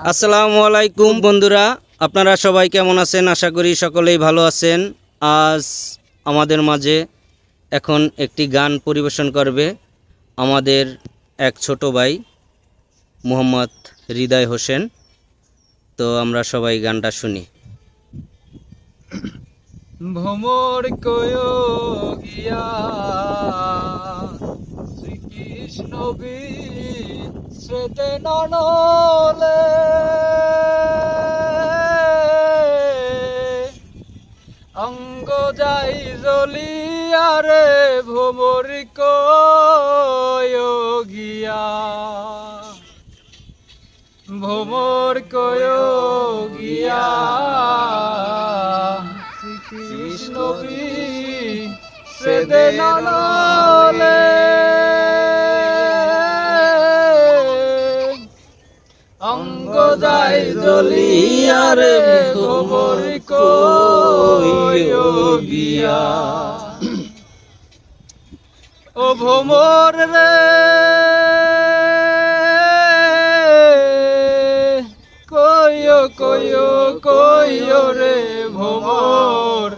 আসসালামু আলাইকুম বন্ধুরা, আপনারা সবাই কেমন আছেন? আশা করি সকলেই ভালো আছেন। আজ আমাদের মাঝে এখন একটি গান পরিবেশন করবে আমাদের এক ছোট ভাই মোহাম্মদ হৃদয় হোসেন। তো আমরা সবাই গানটা শুনি। ভ্রমর কয় গিয়া শ্রীকৃষ্ণ বিস্মৃতে ননলে অঙ্গ যাই জ্বলিয়া রে ভ্রমর কয় গিয়া ভ্রমর কয় গিয়া কৃষ্ণ বিস্মৃতে ননলে অঙ্গ যাই জ্বলিয়া রে ভ্রমর কয় গিয়া। ও ভ্রমর রে কইও কইও কইও রে ভ্রমর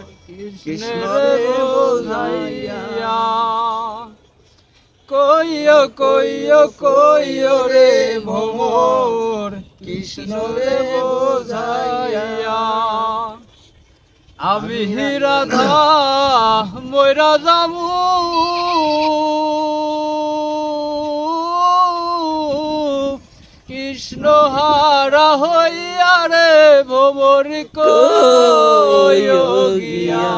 কৃষ্ণরে বোঝাইয়া কইও কইও কইও রে ভ্রমর কৃষ্ণরে বোঝাইয়া। আমি রাধা ময়রা যামু কৃষ্ণ হারা হইয়া রে ভ্রমর কয় গিয়া।